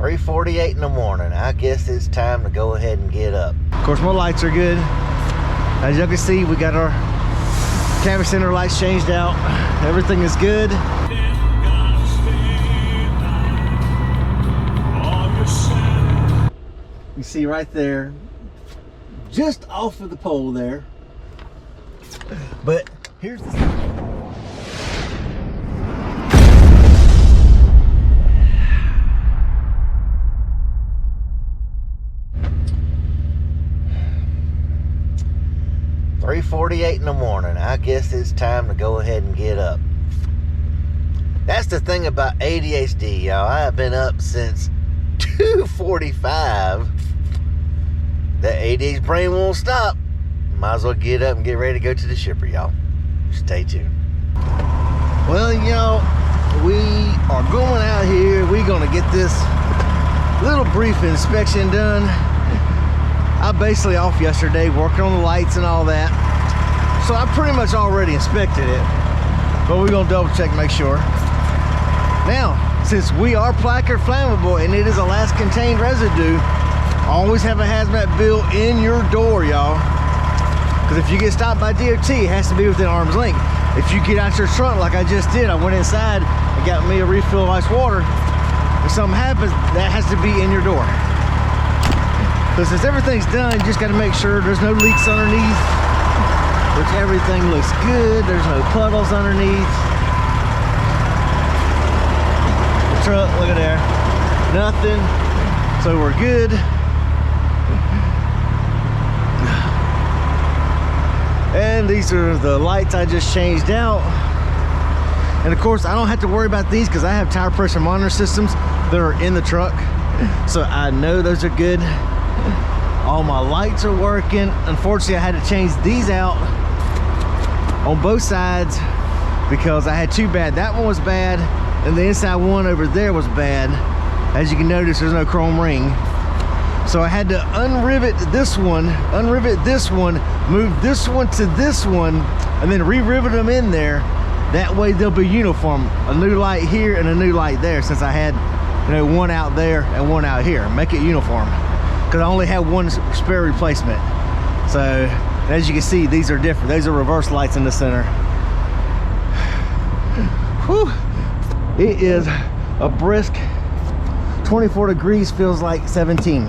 3:48 in the morning. I guess it's time to go ahead and get up. Of course, my lights are good. As you can see, we got our canvas center lights changed out. Everything is good. You see right there, just off of the pole there. But here's the thing. 3:48 in the morning. I guess it's time to go ahead and get up. That's the thing about ADHD, y'all. I have been up since 2:45. The ADHD brain won't stop. Might as well get up and get ready to go to the shipper, y'all. Stay tuned. Well, y'all, we are going out here. We're gonna get this little brief inspection done. I basically off yesterday working on the lights and all that, so I pretty much already inspected it, but we're gonna double check, make sure. Now, since we are placard flammable and it is a last contained residue, always have a hazmat bill in your door, y'all, because if you get stopped by DOT, it has to be within arm's length. If you get out your trunk like I just did, I went inside and got me a refill of ice water. If something happens, that has to be in your door. So since everything's done, you just got to make sure there's no leaks underneath, which everything looks good. There's no puddles underneath. The truck, look at there, nothing. So we're good. And these are the lights I just changed out. And of course, I don't have to worry about these because I have tire pressure monitor systems that are in the truck. So I know those are good. All my lights are working. Unfortunately, I had to change these out on both sides because I had two bad. That one was bad, and the inside one over there was bad. As you can notice, there's no chrome ring. So I had to unrivet this one, move this one to this one, and then re-rivet them in there. That way they'll be uniform. A new light here and a new light there, since I had, you know, one out there and one out here. Make it uniform. Because I only have one spare replacement. So as you can see, these are different. Those are reverse lights in the center. Whew. It is a brisk 24 degrees, feels like 17.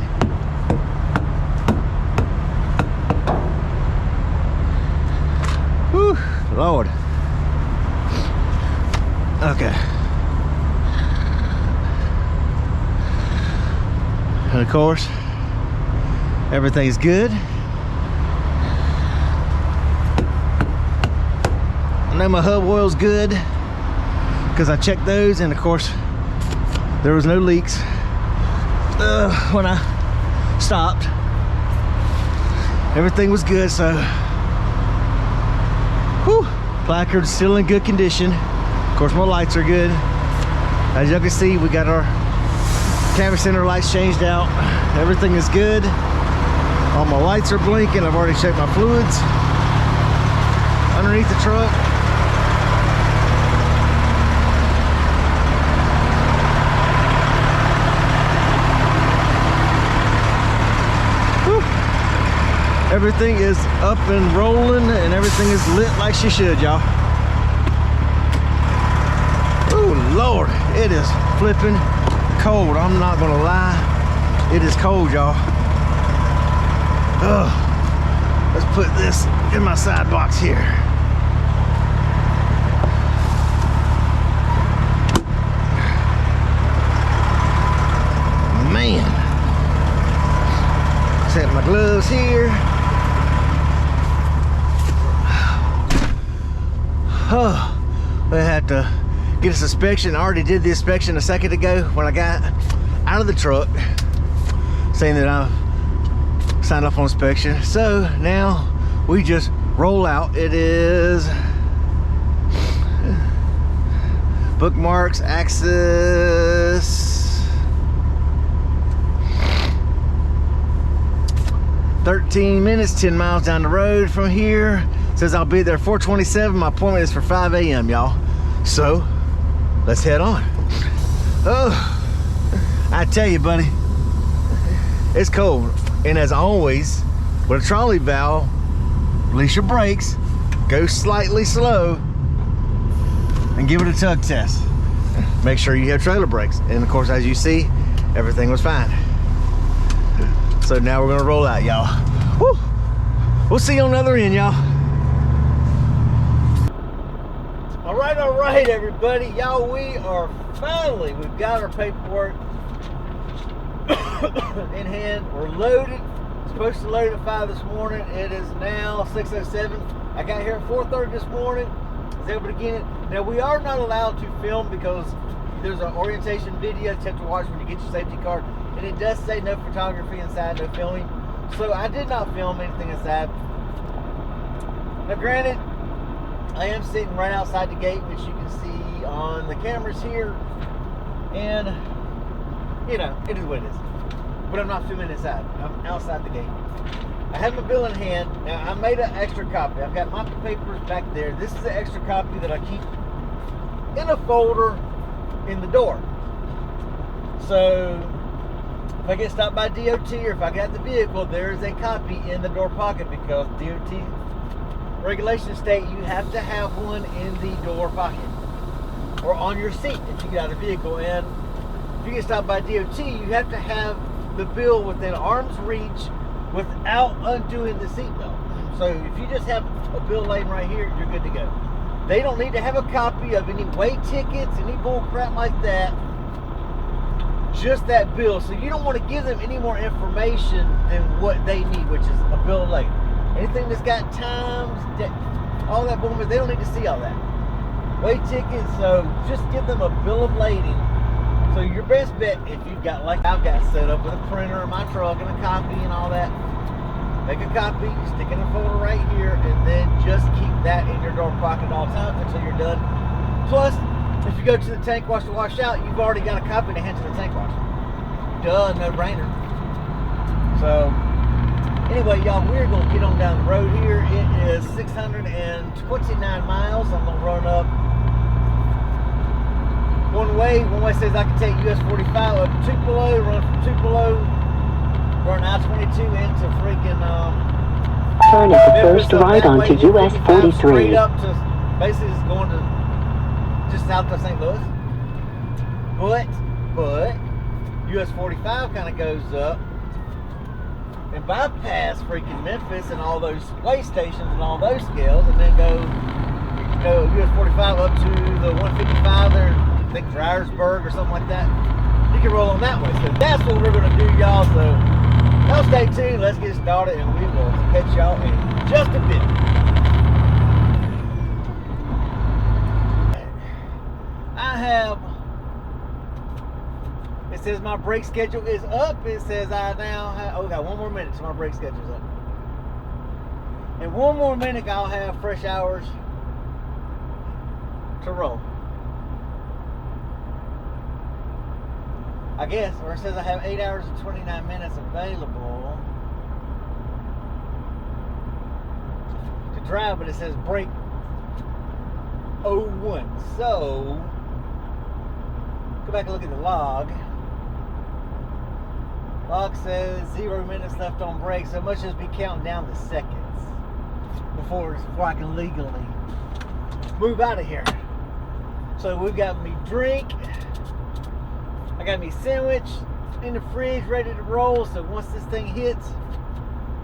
Whew, Lord. Okay. And of course, everything's good. I know my hub oil's good because I checked those, and of course there was no leaks when I stopped. Everything was good, so whew, placard's still in good condition. Of course, my lights are good. As you can see, we got our canvas center lights changed out. Everything is good. All my lights are blinking. I've already checked my fluids underneath the truck. Whew. Everything is up and rolling, and everything is lit like she should, y'all. Oh Lord, it is flipping cold. I'm not gonna lie, it is cold, y'all. Let's put this in my side box here. Man, set my gloves here. Oh, I had to get a inspection. I already did the inspection a second ago when I got out of the truck, saying that I signed off on inspection. So now we just roll out. It is bookmarks, access, 13 minutes, 10 miles down the road from here. Says I'll be there 4:27. My appointment is for 5 a.m. y'all. So let's head on. Oh, I tell you, buddy, it's cold. And as always, with a trolley valve, release your brakes, go slightly slow, and give it a tug test. Make sure you have trailer brakes. And of course, as you see, everything was fine. So now we're gonna roll out, y'all. Woo! We'll see you on the other end, y'all. All right, everybody. Y'all, we've got our paperwork in hand. We're loaded. Supposed to load at 5 this morning. It is now 6:07. I got here at 4:30 this morning. Was able to get it. Now, we are not allowed to film because there's an orientation video you have to watch when you get your safety card, and it does say no photography inside, no filming. So I did not film anything inside. Now, granted, I am sitting right outside the gate, which you can see on the cameras here, and you know, it is what it is. But I'm not filming inside. I'm outside the gate. I have my bill in hand. Now, I made an extra copy. I've got my papers back there. This is the extra copy that I keep in a folder in the door. So if I get stopped by DOT or if I got the vehicle, there is a copy in the door pocket because DOT regulations state you have to have one in the door pocket or on your seat if you get out of the vehicle. And if you get stopped by DOT, you have to have the bill within arm's reach without undoing the seatbelt. So if you just have a bill laying right here, you're good to go. They don't need to have a copy of any weight tickets, any bull crap like that. Just that bill. So you don't want to give them any more information than what they need, which is a bill of lading. Anything that's got times, all that boom, they don't need to see all that. Weight tickets, so just give them a bill of lading. So your best bet, if you've got, like I've got set up with a printer in my truck and a copy and all that, make a copy, stick it in a folder right here, and then just keep that in your door pocket at all times until you're done. Plus, if you go to the tank wash to wash out, you've already got a copy to hand to the tank wash. Duh, no brainer. So, anyway, y'all, we're going to get on down the road here. It is 629 miles. I'm going to run up one way says I can take US 45 up to Tupelo, run from Tupelo, run I-22 into freaking turn at the first right onto US 43. Straight up to, basically it's going to just south of St. Louis. But US 45 kind of goes up and bypass freaking Memphis and all those way stations and all those scales, and then go US 45 up to the 155 there. I think Dryersburg or something like that. You can roll on that way. So that's what we're going to do, y'all. So y'all stay tuned. Let's get started, and we will catch y'all in just a bit. I have, it says my brake schedule is up. It says I now have, oh, got 1 more minute so my brake schedule's up. In 1 more minute, I'll have fresh hours to roll. I guess, or it says I have 8 hours and 29 minutes available to drive, but it says brake 01. So, go back and look at the log. Log says 0 minutes left on brake, so it must just be counting down the seconds before I can legally move out of here. So we've got me drink. I got me sandwich in the fridge ready to roll, so once this thing hits,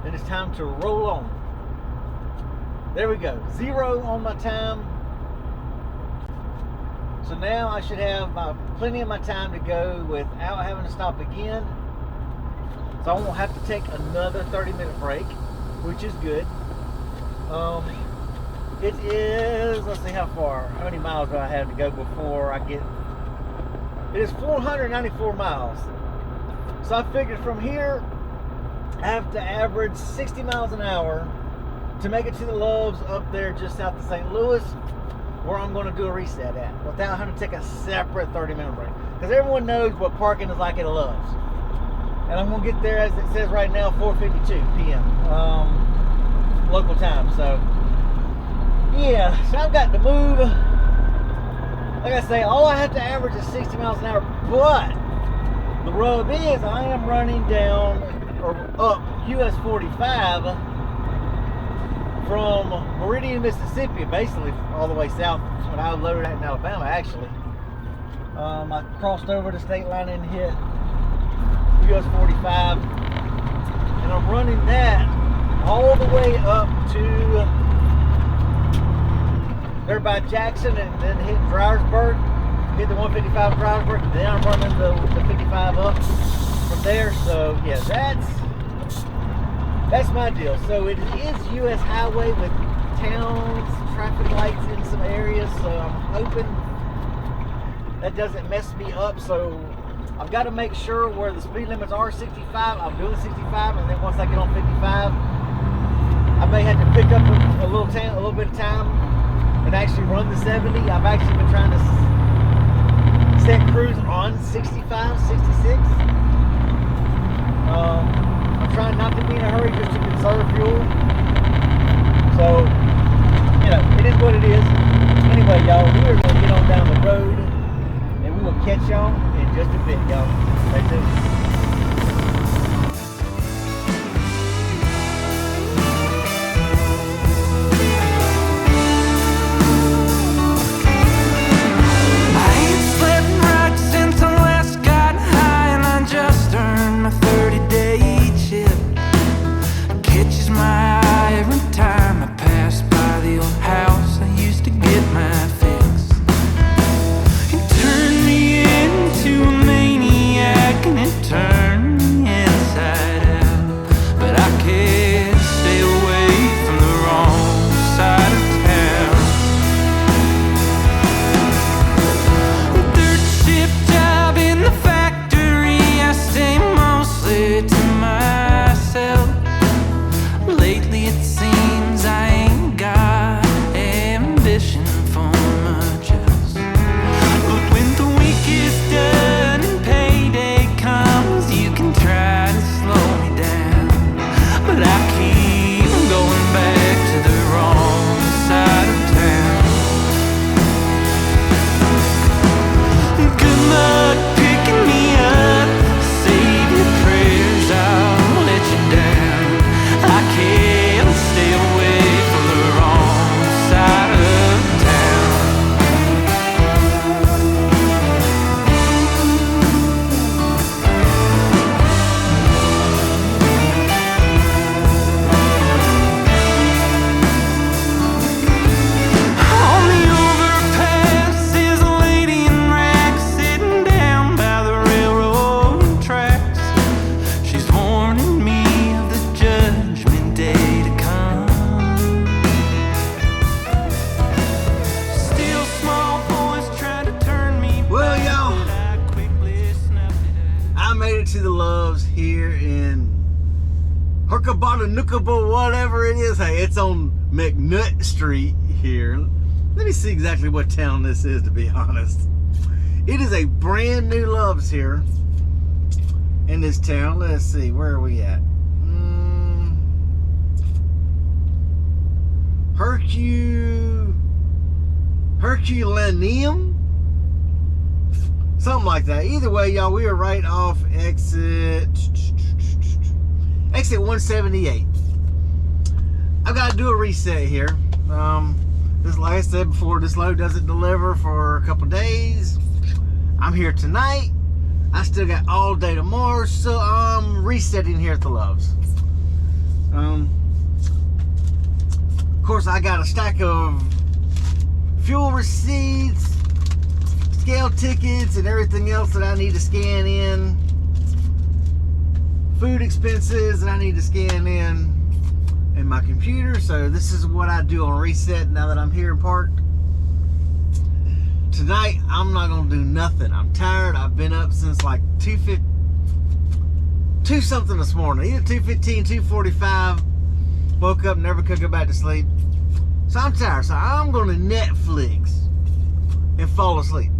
then it's time to roll on. There we go, 0 on my time. So now I should have plenty of my time to go without having to stop again. So I won't have to take another 30-minute break, which is good. It is, let's see how many miles do I have to go before I get. It is 494 miles. So I figured from here, I have to average 60 miles an hour to make it to the Loves up there just south of St. Louis, where I'm going to do a reset at, without having to take a separate 30-minute break. Because everyone knows what parking is like at a Loves. And I'm going to get there, as it says right now, 4:52 p.m. Local time. So, yeah, so I've got to move. Like I say, all I have to average is 60 miles an hour, but The rub is I am running down or up US 45 from Meridian, Mississippi, basically all the way south when I loaded that in Alabama, actually. I crossed over the state line and hit US 45, and I'm running that all the way up to there by Jackson, and then hit Dryersburg, hit the 155 Dryersburg, and then I'm running the 55 up from there. So yeah, that's my deal. So it is US highway with towns, traffic lights in some areas, so I'm hoping that doesn't mess me up. So I've got to make sure where the speed limits are 65, I'm doing 65, and then once I get on 55, I may have to pick up a little bit of time and actually run the 70. I've actually been trying to set cruise on 65, 66. I'm trying not to be in a hurry just to conserve fuel. So, you know, it is what it is. Anyway, y'all, we are going to get on down the road, and we will catch y'all in just a bit, y'all. Stay tuned. To the Loves here in Nookable, whatever it is. Hey, it's on McNutt Street here. Let me see exactly what town this is, to be honest. It is a brand new Loves here in this town. Let's see, where are we at? Herculaneum? Something like that. Either way, y'all, we are right off exit 178. I've got to do a reset here. This, like I said before, this load doesn't deliver for a couple days. I'm here tonight. I still got all day tomorrow, so I'm resetting here at the Loves. Of course, I got a stack of fuel receipts, scale tickets, and everything else that I need to scan in. Food expenses that I need to scan in my computer. So this is what I do on reset now that I'm here parked. Tonight, I'm not going to do nothing. I'm tired. I've been up since like 2 something this morning. Either 2:15, 2:45. Woke up, never could go back to sleep. So I'm tired. So I'm going to Netflix and fall asleep.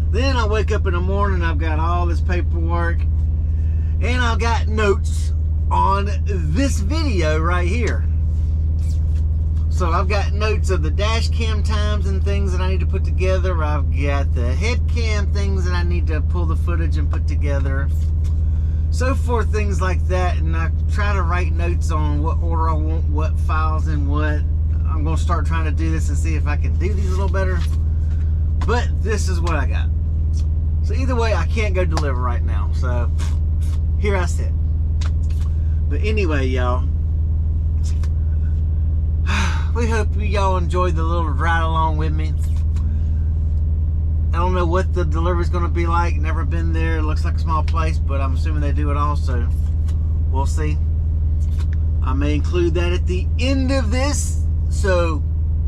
Then I wake up in the morning, I've got all this paperwork, and I've got notes on this video right here. So I've got notes of the dash cam times and things that I need to put together. I've got the head cam things that I need to pull the footage and put together. So forth, things like that. And I try to write notes on what order I want, what files and what. I'm going to start trying to do this and see if I can do these a little better. But this is what I got. So either way, I can't go deliver right now. So here I sit. But anyway, y'all, we hope y'all enjoyed the little ride along with me. I don't know what the delivery's going to be like. Never been there. It looks like a small place, but I'm assuming they do it also. We'll see. I may include that at the end of this. So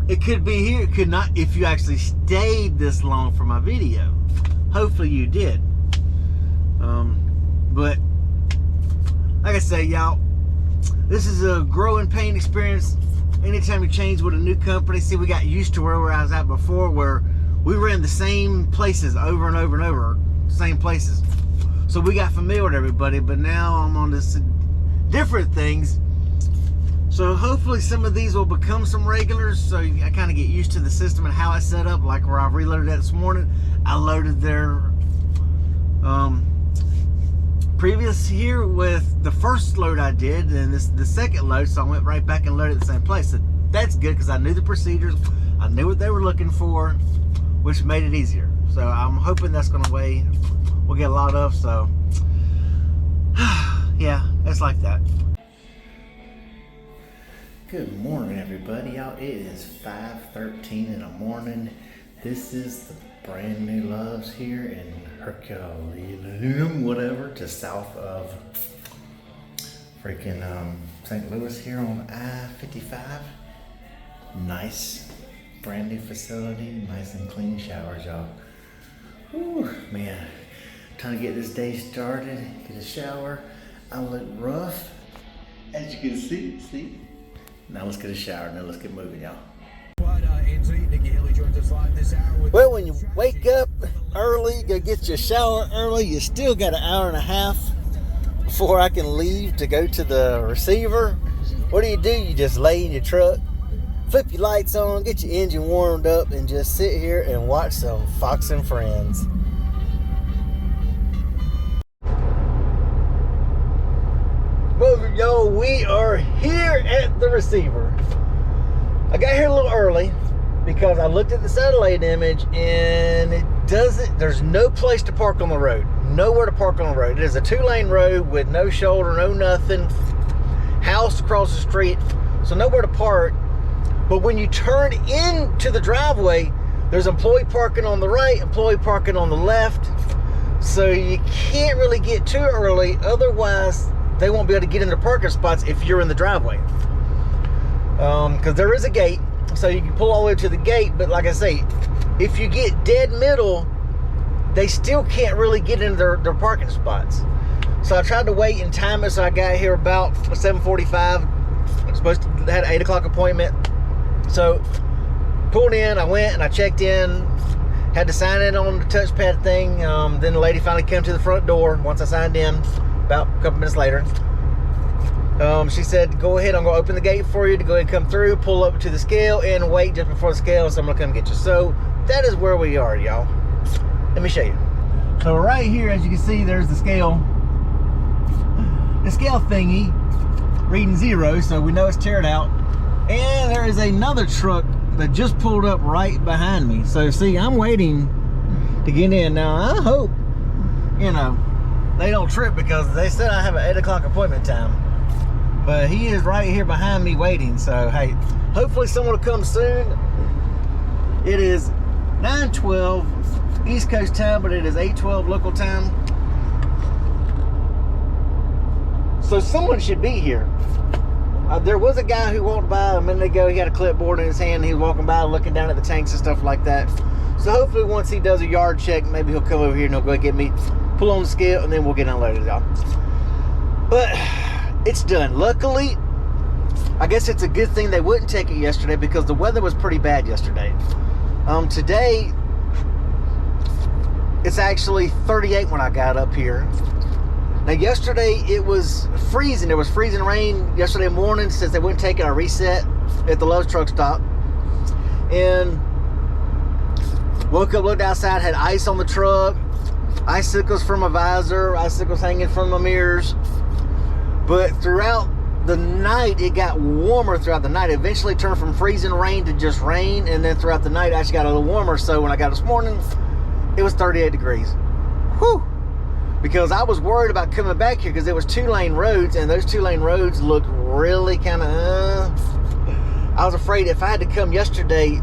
it could be here. It could not if you actually stayed this long for my video. Hopefully you did. But like I say, y'all, this is a growing pain experience. Anytime you change with a new company, see, we got used to where I was at before, where we were in the same places over and over and over, same places. So we got familiar with everybody, but now I'm on this different things. So hopefully some of these will become some regulars, so I kind of get used to the system and how it's set up. Like where I reloaded that this morning, I loaded their previous here with the first load I did, and this the second load, so I went right back and loaded the same place. So that's good because I knew the procedures, I knew what they were looking for, which made it easier. So I'm hoping that's going to we'll get a lot of. So yeah, it's like that. Good morning, everybody. Y'all, it is 5:13 in the morning. This is the brand new Loves here in Herculean, whatever, to south of freaking St. Louis here on I-55. Nice, brand new facility, nice and clean showers, y'all. Whew, man, trying to get this day started, get a shower. I look rough, as you can see. Now let's get a shower, now let's get moving, y'all. Well, when you wake up early, go get your shower early, you still got an hour and a half before I can leave to go to the receiver. What do? You just lay in your truck, flip your lights on, get your engine warmed up, and just sit here and watch some Fox and Friends. Well, y'all, we are here at the receiver. I got here a little early because I looked at the satellite image and there's no place to park on the road. Nowhere to park on the road. It is a 2-lane road with no shoulder, no nothing. House across the street, so nowhere to park. But when you turn into the driveway, there's employee parking on the right, employee parking on the left. So you can't really get too early, otherwise they won't be able to get in their parking spots if you're in the driveway. Because there is a gate, so you can pull all the way to the gate, but like I say, if you get dead middle, they still can't really get into their parking spots. So I tried to wait and time it, so I got here about 7:45. I'm supposed to had an 8 o'clock appointment. So pulled in, I went and I checked in, had to sign in on the touchpad thing. Then the lady finally came to the front door once I signed in, about a couple minutes later. She said, go ahead, I'm going to open the gate for you to go ahead and come through, pull up to the scale, and wait just before the scale, so I'm going to come get you. So that is where we are, y'all. Let me show you. So right here, as you can see, there's the scale. The scale thingy, reading 0, so we know it's teared out. And there is another truck that just pulled up right behind me. So see, I'm waiting to get in. Now, I hope, they don't trip because they said I have an 8 o'clock appointment time. But he is right here behind me waiting. So, hey, hopefully someone will come soon. It is 9:12 East Coast time, but it is 8:12 local time. So someone should be here. There was a guy who walked by a minute ago. He had a clipboard in his hand. And he was walking by looking down at the tanks and stuff like that. So hopefully once he does a yard check, maybe he'll come over here and he'll go and get me, pull on the scale, and then we'll get unloaded, y'all. But it's done. Luckily, I guess it's a good thing they wouldn't take it yesterday because the weather was pretty bad yesterday. Today, it's actually 38 when I got up here. Now yesterday it was freezing. There was freezing rain yesterday morning. Since they wouldn't take it, I reset at the Love's truck stop, and woke up, looked outside, had ice on the truck, icicles from my visor, icicles hanging from my mirrors. But throughout the night, it got warmer throughout the night. It eventually turned from freezing rain to just rain, and then throughout the night, it actually got a little warmer. So when I got this morning, it was 38 degrees. Whew! Because I was worried about coming back here because there was 2-lane roads, and those 2-lane roads looked really kind of, I was afraid if I had to come yesterday,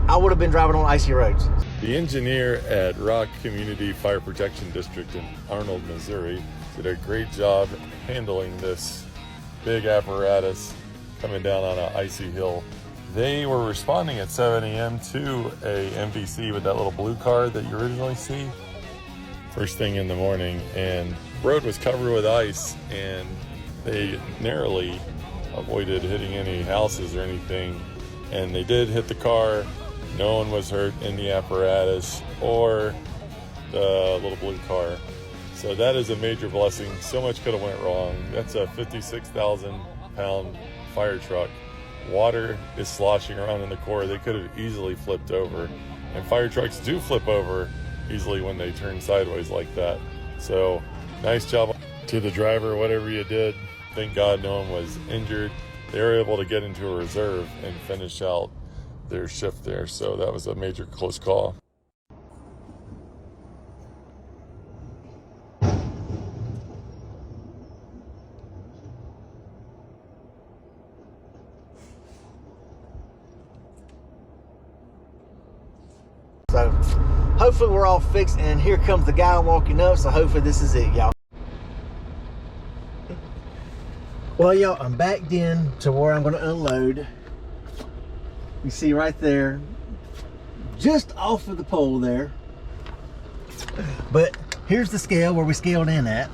I would have been driving on icy roads. The engineer at Rock Community Fire Protection District in Arnold, Missouri did a great job handling this big apparatus coming down on an icy hill. They were responding at 7 a.m. to a MVC with that little blue car that you originally see first thing in the morning, and the road was covered with ice, and they narrowly avoided hitting any houses or anything, and they did hit the car. No one was hurt in the apparatus or the little blue car. So that is a major blessing. So much could have went wrong. That's a 56,000 pound fire truck. Water is sloshing around in the core. They could have easily flipped over. And fire trucks do flip over easily when they turn sideways like that. So nice job to the driver, whatever you did. Thank God no one was injured. They were able to get into a reserve and finish out their shift there. So that was a major close call. So hopefully we're all fixed, and here comes the guy walking up, so hopefully this is it, y'all. Well, y'all, I'm backed in to where I'm going to unload. You see right there, just off of the pole there. But here's the scale where we scaled in at.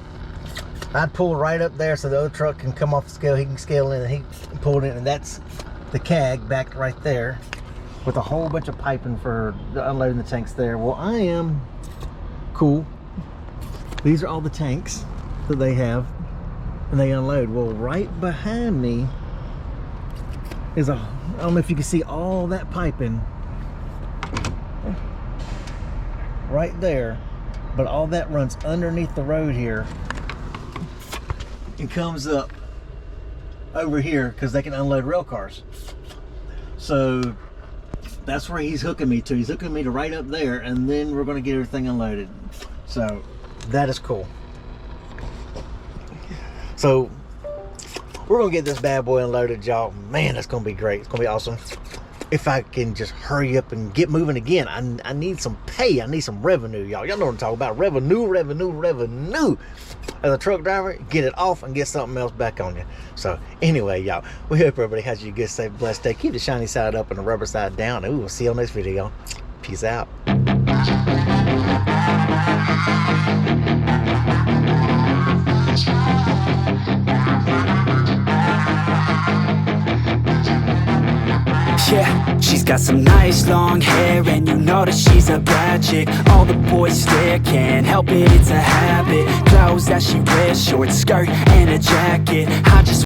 I'd pull right up there so the other truck can come off the scale. He can scale in and he pulled in, and that's the CAG back right there with a whole bunch of piping for unloading the tanks there. Well, I am cool. These are all the tanks that they have and they unload. Well, right behind me is I don't know if you can see all that piping right there, but all that runs underneath the road here and comes up over here because they can unload rail cars. So that's where he's hooking me to. He's hooking me to right up there, and then we're going to get everything unloaded. So that is cool. So we're going to get this bad boy unloaded, y'all. Man, that's going to be great. It's going to be awesome. If I can just hurry up and get moving again. I need some pay. I need some revenue, y'all. Y'all know what I'm talking about. Revenue. As a truck driver, get it off and get something else back on you. So anyway, y'all, we hope everybody has you a good, safe, blessed day. Keep the shiny side up and the rubber side down. Ooh, we'll see you on the next video, y'all. Peace out. Yeah, she's got some nice long hair, and you know that she's a bad chick. All the boys stare, can't help it, it's a habit. Clothes that she wears, short skirt and a jacket. I just